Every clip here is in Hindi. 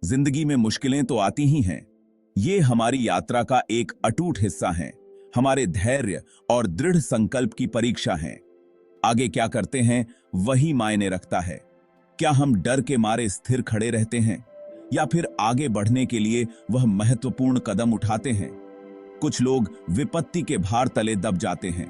जिंदगी में मुश्किलें तो आती ही हैं। ये हमारी यात्रा का एक अटूट हिस्सा हैं, हमारे धैर्य और दृढ़ संकल्प की परीक्षा हैं। आगे क्या करते हैं वही मायने रखता है। क्या हम डर के मारे स्थिर खड़े रहते हैं या फिर आगे बढ़ने के लिए वह महत्वपूर्ण कदम उठाते हैं। कुछ लोग विपत्ति के भार तले दब जाते हैं,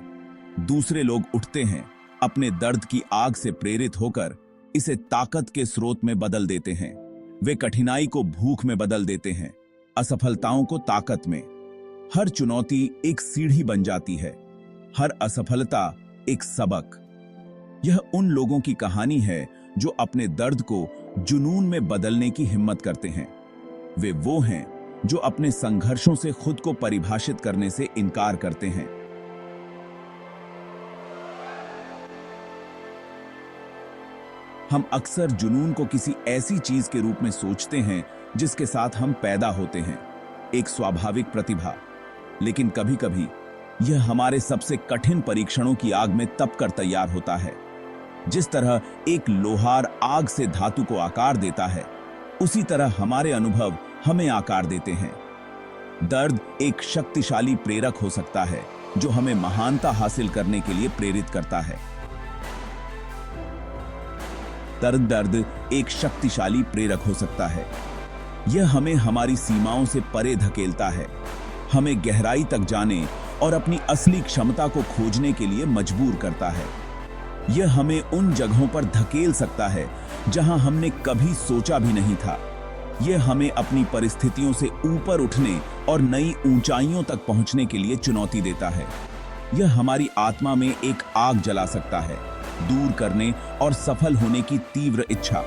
दूसरे लोग उठते हैं, अपने दर्द की आग से प्रेरित होकर इसे ताकत के स्रोत में बदल देते हैं। वे कठिनाई को भूख में बदल देते हैं, असफलताओं को ताकत में। हर चुनौती एक सीढ़ी बन जाती है, हर असफलता एक सबक। यह उन लोगों की कहानी है जो अपने दर्द को जुनून में बदलने की हिम्मत करते हैं। वे वो हैं जो अपने संघर्षों से खुद को परिभाषित करने से इनकार करते हैं। हम अक्सर जुनून को किसी ऐसी चीज के रूप में सोचते हैं जिसके साथ हम पैदा होते हैं, एक स्वाभाविक प्रतिभा। लेकिन कभी-कभी यह हमारे सबसे कठिन परीक्षणों की आग में तपकर तैयार होता है। जिस तरह एक लोहार आग से धातु को आकार देता है, उसी तरह हमारे अनुभव हमें आकार देते हैं। दर्द एक शक्तिशाली प्रेरक हो सकता है जो हमें महानता हासिल करने के लिए प्रेरित करता है। दर्द एक शक्तिशाली प्रेरक हो सकता है। यह हमें हमारी सीमाओं से परे धकेलता है, हमें गहराई तक जाने और अपनी असली क्षमता को खोजने के लिए मजबूर करता है। यह हमें उन जगहों पर धकेल सकता है जहां हमने कभी सोचा भी नहीं था। यह हमें अपनी परिस्थितियों से ऊपर उठने और नई ऊंचाइयों तक पहुंचने के लिए चुनौती देता है। यह हमारी आत्मा में एक आग जला सकता है, दूर करने और सफल होने की तीव्र इच्छा।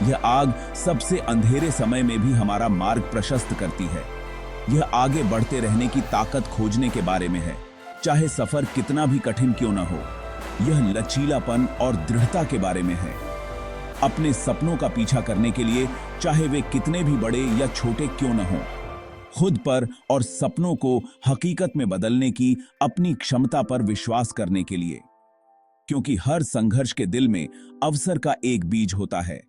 यह आग सबसे अंधेरे समय में भी हमारा मार्ग प्रशस्त करती है। यह आगे बढ़ते रहने की ताकत खोजने के बारे में है, चाहे सफर कितना भी कठिन क्यों न हो। यह लचीलापन और दृढ़ता के बारे में है, अपने सपनों का पीछा करने के लिए, चाहे वे कितने भी बड़े या छोटे क्यों न हों। खुद पर और सपनों को हकीकत में बदलने की अपनी क्षमता पर विश्वास करने के लिए। क्योंकि हर संघर्ष के दिल में अवसर का एक बीज होता है।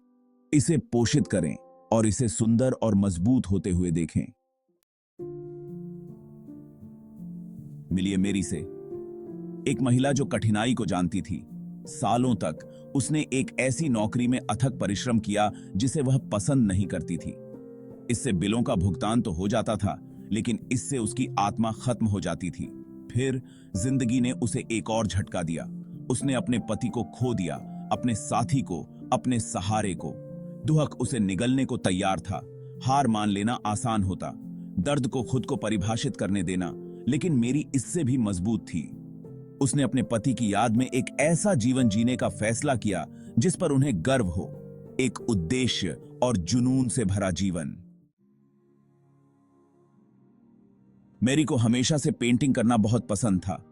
इसे पोषित करें और इसे सुंदर और मजबूत होते हुए देखें। मिलिए मेरी से, एक महिला जो कठिनाई को जानती थी। सालों तक उसने एक ऐसी नौकरी में अथक परिश्रम किया जिसे वह पसंद नहीं करती थी। इससे बिलों का भुगतान तो हो जाता था, लेकिन इससे उसकी आत्मा खत्म हो जाती थी। फिर जिंदगी ने उसे एक और झटका दिया। उसने अपने पति को खो दिया, अपने साथी को, अपने सहारे को। दुहक उसे निगलने को तैयार था। हार मान लेना आसान होता, दर्द को खुद को परिभाषित करने देना, लेकिन मेरी इससे भी मजबूत थी। उसने अपने पति की याद में एक ऐसा जीवन जीने का फैसला किया जिस पर उन्हें गर्व हो, एक उद्देश्य और जुनून से भरा जीवन। मेरी को हमेशा से पेंटिंग करना बहुत पसंद था।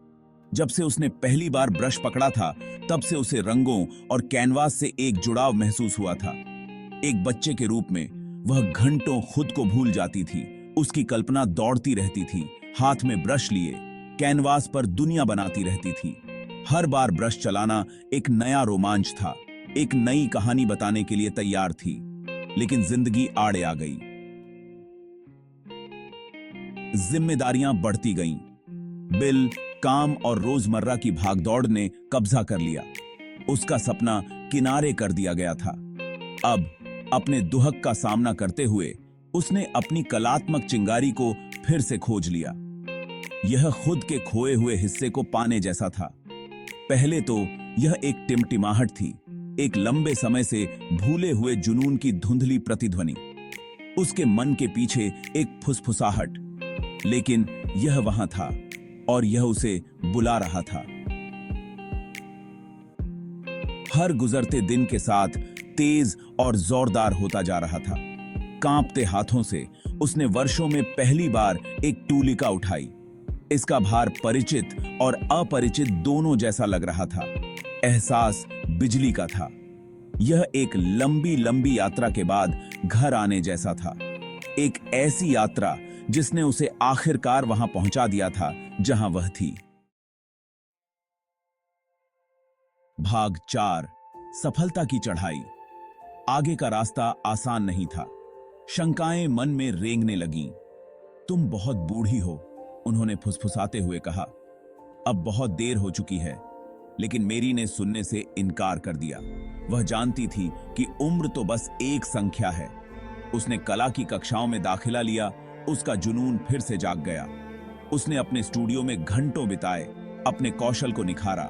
जब से उसने पहली बार ब्रश पकड़ा था, तब से उसे रंगों और कैनवास से एक जुड़ाव महसूस हुआ था। एक बच्चे के रूप में वह घंटों खुद को भूल जाती थी। उसकी कल्पना दौड़ती रहती थी, हाथ में ब्रश लिए कैनवास पर दुनिया बनाती रहती थी। हर बार ब्रश चलाना एक नया रोमांच था, एक नई कहानी बताने के लिए तैयार थी। लेकिन जिंदगी आड़े आ गई। जिम्मेदारियां बढ़ती गईं। बिल, काम और रोजमर्रा की भागदौड़ ने कब्जा कर लिया। उसका सपना किनारे कर दिया गया था। अब अपने दुहक का सामना करते हुए उसने अपनी कलात्मक चिंगारी को फिर से खोज लिया। यह खुद के खोए हुए हिस्से को पाने जैसा था। पहले तो यह एक टिमटिमाहट थी, एक लंबे समय से भूले हुए जुनून की धुंधली प्रतिध्वनि। उसके मन के पीछे एक फुसफुसाहट, लेकिन यह वहां था और यह उसे बुला रहा था। हर गुजरते दिन के साथ तेज और जोरदार होता जा रहा था। कांपते हाथों से उसने वर्षों में पहली बार एक टूलिका उठाई। इसका भार परिचित और अपरिचित दोनों जैसा लग रहा था। एहसास बिजली का था। यह एक लंबी लंबी यात्रा के बाद घर आने जैसा था। एक ऐसी यात्रा जिसने उसे आखिरकार वहां पहुंचा दिया था जहां वह थी। भाग 4, सफलता की चढ़ाई। आगे का रास्ता आसान नहीं था। शंकाएं मन में रेंगने लगीं। तुम बहुत बूढ़ी हो, उन्होंने फुसफुसाते हुए कहा। अब बहुत देर हो चुकी है। लेकिन मेरी ने सुनने से इनकार कर दिया। वह जानती थी कि उम्र तो बस एक संख्या है। उसने कला की कक्षाओं में दाखिला लिया। उसका जुनून फिर से जाग गया। उसने अपने स्टूडियो में घंटों बिताए, अपने कौशल को निखारा।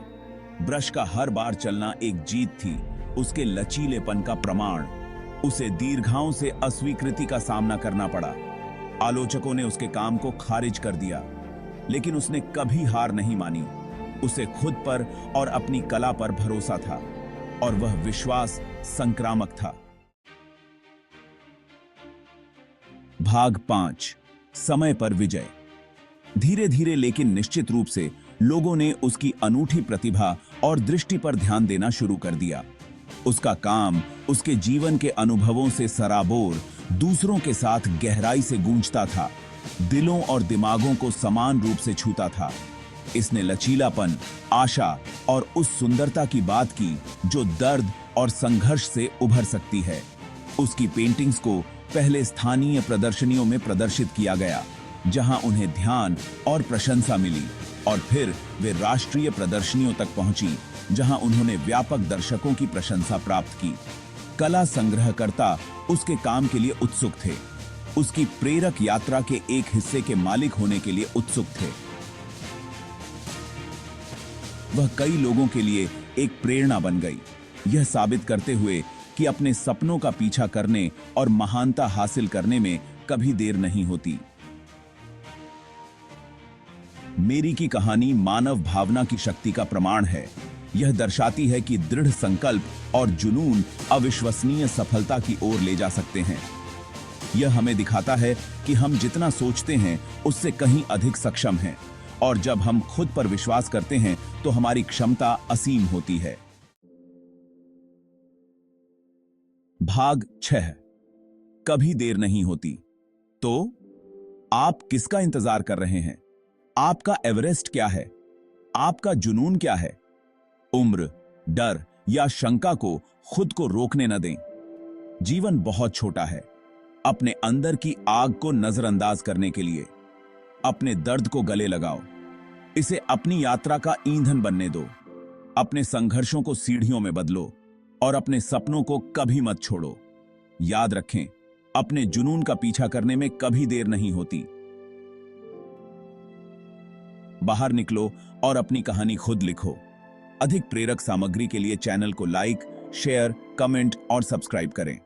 ब्रश का हर बार चलना एक जीत थी, उसके लचीलेपन का प्रमाण। उसे दीर्घाओं से अस्वीकृति का सामना करना पड़ा। आलोचकों ने उसके काम को खारिज कर दिया, लेकिन उसने कभी हार नहीं मानी। उसे खुद पर और अपनी कला पर भरोसा था, और वह विश्वास संक्रामक था। भाग 5, समय पर विजय। धीरे धीरे लेकिन निश्चित रूप से लोगों ने उसकी अनूठी प्रतिभा और दृष्टि पर ध्यान देना शुरू कर दिया। उसका काम उसके जीवन के अनुभवों से सराबोर दूसरों के साथ गहराई से गूंजता था, दिलों और दिमागों को समान रूप से छूता था। इसने लचीलापन, आशा और उस सुंदरता की बात की जो दर्द और संघर्ष से उभर सकती है। उसकी पेंटिंग्स को पहले स्थानीय प्रदर्शनियों में प्रदर्शित किया गया, जहां उन्हें ध्यान और प्रशंसा मिली, और फिर वे राष्ट्रीय प्रदर्शनियों तक पहुंची, जहां उन्होंने व्यापक दर्शकों की प्रशंसा प्राप्त की। कला संग्रहकर्ता उसके काम के लिए उत्सुक थे, उसकी प्रेरक यात्रा के एक हिस्से के मालिक होने के लिए उत्सुक थे। वह कई लोगों के लिए एक प्रेरणा बन गई, यह साबित करते हुए कि अपने सपनों का पीछा करने और महानता हासिल करने में कभी देर नहीं होती। मेरी की कहानी मानव भावना की शक्ति का प्रमाण है। यह दर्शाती है कि दृढ़ संकल्प और जुनून अविश्वसनीय सफलता की ओर ले जा सकते हैं। यह हमें दिखाता है कि हम जितना सोचते हैं उससे कहीं अधिक सक्षम हैं, और जब हम खुद पर विश्वास करते हैं तो हमारी क्षमता असीम होती है। भाग 6, कभी देर नहीं होती। तो आप किसका इंतजार कर रहे हैं? आपका एवरेस्ट क्या है? आपका जुनून क्या है? उम्र, डर या शंका को खुद को रोकने न दें। जीवन बहुत छोटा है। अपने अंदर की आग को नजरअंदाज करने के लिए अपने दर्द को गले लगाओ। इसे अपनी यात्रा का ईंधन बनने दो। अपने संघर्षों को सीढ़ियों में बदलो, और अपने सपनों को कभी मत छोड़ो। याद रखें, अपने जुनून का पीछा करने में कभी देर नहीं होती। बाहर निकलो और अपनी कहानी खुद लिखो। अधिक प्रेरक सामग्री के लिए चैनल को लाइक, शेयर, कमेंट और सब्सक्राइब करें।